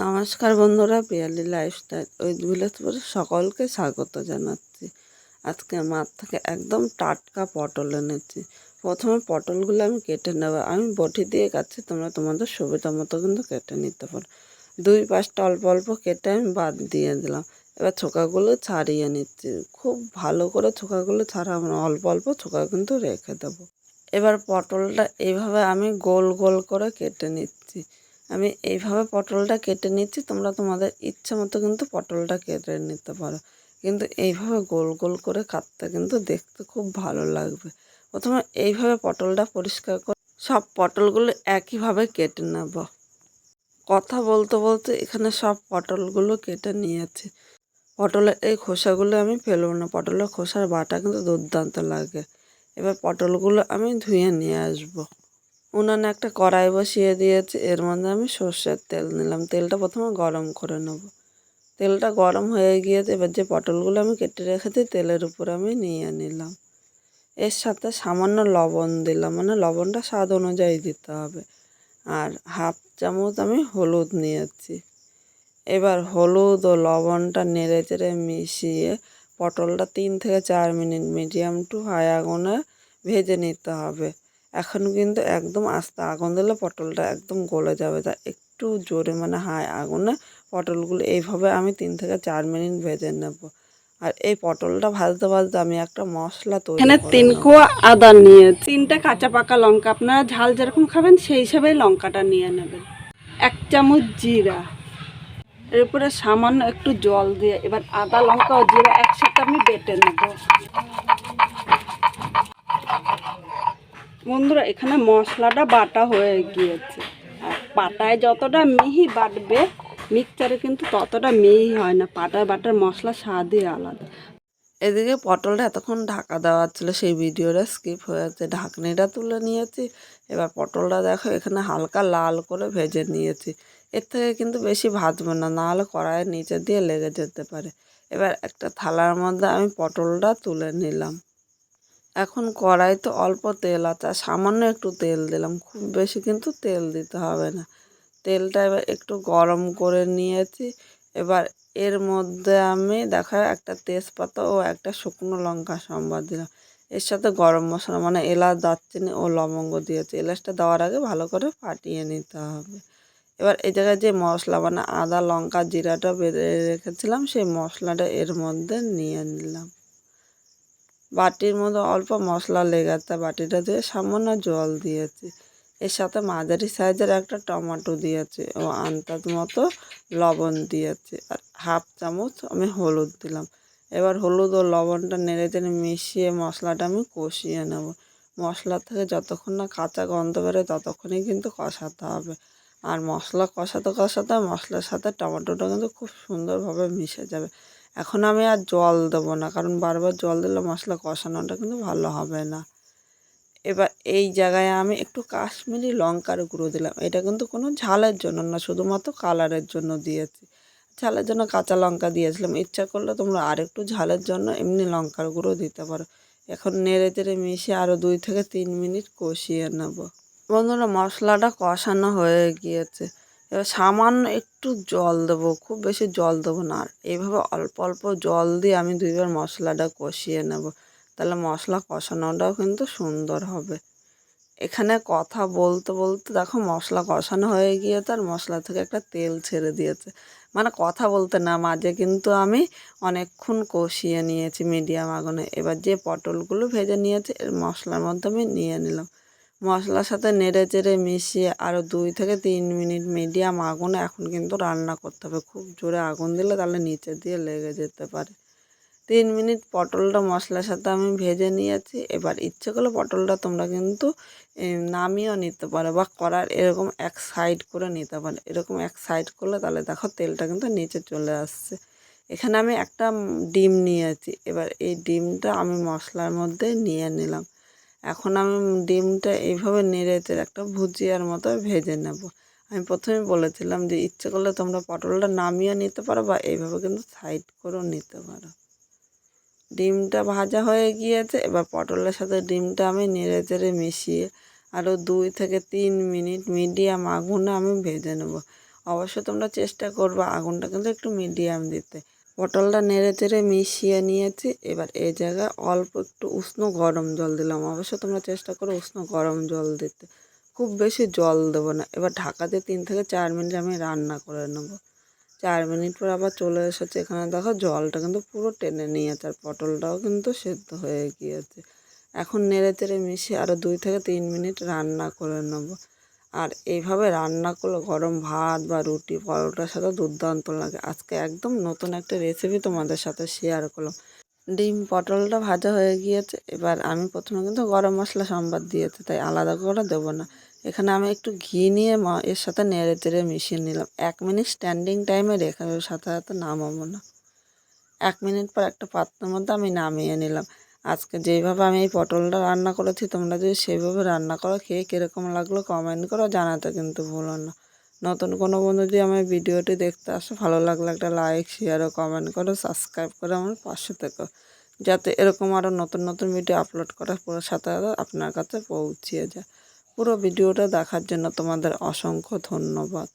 নমস্কার বন্ধুরা, Piyali lifestyle with ভিলেজপুরে সকলকে স্বাগত জানাচ্ছি। আজকে মাঠ থেকে একদম টাটকা পটল এনেছি। প্রথমে পটলগুলো আমি কেটে নেব। আমি বটি দিয়ে কাটছি, তোমরা তোমাদের সুবিধা মতো কিন্তু কেটে নিতে পারো। দুই পাশটা অল্প অল্প কেটে আমি বাদ দিয়ে দিলাম। এবার ছোকাগুলো ছাড়িয়ে নিচ্ছি। খুব ভালো করে ছোকাগুলো ছাড়াবো না, অল্প অল্প ছোকা কিন্তু রেখে দেবো। এবার পটলটা এইভাবে আমি গোল গোল করে কেটে নিচ্ছি। আমি এইভাবে পটলটা কেটে নিচ্ছি, তোমরা তোমাদের ইচ্ছে মতো কিন্তু পটলটা কেটে নিতে পারো, কিন্তু এইভাবে গোল গোল করে কাটতে কিন্তু দেখতে খুব ভালো লাগবে। প্রথমে এইভাবে পটলটা পরিষ্কার করে সব পটলগুলো একইভাবে কেটে নেব। কথা বলতে বলতে এখানে সব পটলগুলো কেটে নিয়েছি। পটলের এই খোসাগুলো আমি ফেলবো না, পটলের খোসার বাটা কিন্তু দুর্দান্ত লাগে। এবার পটলগুলো আমি ধুয়ে নিয়ে আসবো। উনানে একটা কড়াই বসিয়ে দিয়েছি, এর মধ্যে আমি সর্ষের তেল নিলাম। তেলটা প্রথমে গরম করে নেব। তেলটা গরম হয়ে গিয়েছে, এবার যে পটলগুলো আমি কেটে রেখেছি তেলের উপর আমি নিয়ে নিলাম। এর সাথে সামান্য লবণ দিলাম, মানে লবণটা স্বাদ অনুযায়ী দিতে হবে। আর হাফ চামচ আমি হলুদ নিয়েছি। এবার হলুদ ও লবণটা নেড়ে চেড়ে মিশিয়ে পটলটা 3 থেকে 4 মিনিট মিডিয়াম টু হাই আগুনে ভেজে নিতে হবে। এখন কিন্তু একদম আস্তে আগুন দিলে পটলটা একদম গলে যাবে, তা একটু জোরে মানে হাই আগুনে পটলগুলো এইভাবে আমি 3 থেকে 4 মিনিট ভেজে নেব। আর এই পটলটা ভাজতে ভাজতে আমি একটা মশলা তৈরি এখানে করে 3 নেব। কোয়া আদা নিয়ে 3টা কাঁচা পাকা লঙ্কা, আপনারা ঝাল যেরকম খাবেন সেই হিসাবে লঙ্কাটা নিয়ে নেবেন। 1 চামচ জিরা, এর উপরে সামান্য একটু জল দিয়ে এবার আদা লঙ্কা ও জিরা একসাথে আমি বেটে নেব। বন্ধুরা, এখানে মশলাটা বাটা হয়ে গিয়েছে। আর পাটায় যতটা মিহি বাটবে মিক্সচারে কিন্তু ততটা মিহি হয় না। পাটায় বাটার মশলা স্বাদই আলাদা। এদিকে পটলটা এতক্ষণ ঢাকা দেওয়া ছিল, সেই ভিডিওটা স্কিপ হয়ে যাচ্ছে। ঢাকনিটা তুলে নিয়েছি। এবার পটলটা দেখো এখানে হালকা লাল করে ভেজে নিয়েছি। এর থেকে কিন্তু বেশি ভাজবো না, নাহলে কড়াইয়ের নিচে দিয়ে লেগে যেতে পারে। এবার একটা থালার মধ্যে আমি পটলটা তুলে নিলাম। এখন কড়াইতে অল্প তেল আছে, আর সামান্য একটু তেল দিলাম, খুব বেশি কিন্তু তেল দিতে হবে না। তেলটা এবার একটু গরম করে নিয়েছি। এবার এর মধ্যে আমি দেখা একটা তেজপাতা ও একটা শুকনো লঙ্কা সম্বাদ দিলাম। এর সাথে গরম মশলা মানে এলাচ, দারচিনি ও লবঙ্গ দিয়েছি। এলাচটা দেওয়ার আগে ভালো করে ফাটিয়ে নিতে হবে। এবার এই জায়গায় যে মশলা মানে আদা লঙ্কা জিরাটা বেঁধে রেখেছিলাম, সেই মশলাটা এর মধ্যে নিয়ে নিলাম। বাটির মধ্যে অল্প মশলা লেগেছে, বাটিটা দিয়ে সামান্য জল দিয়েছি। এর সাথে মাঝারি সাইজের একটা টমেটো দিয়েছি ও আন্দাজ মতো লবণ দিয়েছি, আর হাফ চামচ আমি হলুদ দিলাম। এবার হলুদ ও লবণটা নেড়ে চেড়ে মিশিয়ে মশলাটা আমি কষিয়ে নেব। মশলা থেকে যতক্ষণ না কাঁচা গন্ধ বেরোয় ততক্ষণই কিন্তু কষাতে হবে। আর মশলা কষাতে কষাতে মশলার সাথে টমেটোটা কিন্তু খুব সুন্দরভাবে মিশে যাবে। এখন আমি আর জল দেবো না, কারণ বারবার জল দিলে মশলা কষানোটা কিন্তু ভালো হবে না। এবার এই জায়গায় আমি একটু কাশ্মীরি লঙ্কার গুঁড়ো দিলাম। এটা কিন্তু কোনো ঝালের জন্য না, শুধুমাত্র কালারের জন্য দিয়েছি। ঝালের জন্য কাঁচা লঙ্কা দিয়েছিলাম, ইচ্ছা করলে তোমরা আর একটু ঝালের জন্য এমনি লঙ্কার গুঁড়ো দিতে পারো। এখন নেড়ে চেড়ে মিশিয়ে আরও 2 থেকে 3 মিনিট কষিয়ে নেব। বন্ধুরা, মশলাটা কষানো হয়ে গিয়েছে। এবার সামান্য একটু জল দেবো, খুব বেশি জল দেবো না। আর এইভাবে অল্প অল্প জল দিয়ে আমি 2বার মশলাটা কষিয়ে নেব, তাহলে মশলা কষানোটাও কিন্তু সুন্দর হবে। এখানে কথা বলতে বলতে দেখো মশলা কষানো হয়ে গিয়েছে, আর মশলা থেকে একটা তেল ছেড়ে দিয়েছে। মানে কথা বলতে না, মাঝে কিন্তু আমি অনেকক্ষণ কষিয়ে নিয়েছি মিডিয়াম আগুনে। এবার যে পটলগুলো ভেজে নিয়েছি এর মশলার মধ্যে আমি নিয়ে নিলাম। মশলার সাথে নেড়ে চেড়ে মিশিয়ে আরও 2 থেকে 3 মিনিট মিডিয়াম আগুনে এখন কিন্তু রান্না করতে হবে। খুব জোরে আগুন দিলে তাহলে নিচে দিয়ে লেগে যেতে পারে। 3 মিনিট পটলটা মশলার সাথে আমি ভেজে নিয়েছি। এবার ইচ্ছে করলে পটলটা তোমরা কিন্তু নামিয়েও নিতে পারো, বা কড়ার এরকম এক সাইড করে নিতে পারো। এরকম এক সাইড করলে তাহলে দেখো তেলটা কিন্তু নিচে চলে আসছে। এখানে আমি একটা ডিম নিয়েছি। এবার এই ডিমটা আমি মশলার মধ্যে নিয়ে নিলাম। এখন আমি ডিমটা এইভাবে নেড়ে চেড়ে একটা ভুজিয়ার মতো ভেজে নেব। আমি প্রথমে বলেছিলাম যে ইচ্ছে করলে তোমরা পটলটা নামিয়ে নিতে পারো, বা এইভাবে কিন্তু সাইড করেও নিতে পারো। ডিমটা ভাজা হয়ে গিয়েছে। এবার পটলের সাথে ডিমটা আমি নেড়ে চেড়ে মিশিয়ে আরও 2 থেকে 3 মিনিট মিডিয়াম আগুনে আমি ভেজে নেব। অবশ্যই তোমরা চেষ্টা করবে আগুনটা কিন্তু একটু মিডিয়াম দিতে। পটলটা নেড়ে চেড়ে মিশিয়ে নিয়েছি। এবার এই জায়গায় অল্প একটু উষ্ণ গরম জল দিলাম। অবশ্যই তোমরা চেষ্টা করো উষ্ণ গরম জল দিতে, খুব বেশি জল দেবো না। এবার ঢাকা দিয়ে 3 থেকে 4 মিনিট আমি রান্না করে নেবো। 4 মিনিট পর আবার চলে এসেছে, এখানে দেখো জলটা কিন্তু পুরো টেনে নিয়েছে আর পটলটাও কিন্তু সেদ্ধ হয়ে গিয়েছে। এখন নেড়ে চেড়ে মিশিয়ে আরও 2 থেকে 3 মিনিট রান্না করে নেবো। আর এইভাবে রান্না করলে গরম ভাত বা রুটি পরোটার সাথে দুর্দান্ত লাগে। আজকে একদম নতুন একটা রেসিপি তোমাদের সাথে শেয়ার করলাম। ডিম পটলটা ভাজা হয়ে গিয়েছে। এবার আমি প্রথমে কিন্তু গরম মশলা সম্বাদ দিয়েছি, তাই আলাদা করে দেবো না। এখানে আমি একটু ঘি নিয়ে এর সাথে নেড়ে চেড়ে মিশিয়ে নিলাম। 1 মিনিট স্ট্যান্ডিং টাইমে রেখে সাথে সাথে নামাবো না। 1 মিনিট পর একটা পাত্রের মধ্যে আমি নামিয়ে নিলাম। আজকে যেইভাবে আমি এই পটলটা রান্না করেছি তোমরা যদি সেইভাবে রান্না করো, খেয়ে কীরকম লাগলো কমেন্ট করো, জানাতে কিন্তু ভুলো না। নতুন কোনো বন্ধু যদি আমার ভিডিওটি দেখতে আসো, ভালো লাগলে একটা লাইক শেয়ার ও কমেন্ট করো, সাবস্ক্রাইব করে আমার পাশে থেকো, যাতে এরকম আরও নতুন নতুন ভিডিও আপলোড করার পুরো সাথে সাথে আপনার কাছে পৌঁছিয়ে যায়। পুরো ভিডিওটা দেখার জন্য তোমাদের অসংখ্য ধন্যবাদ।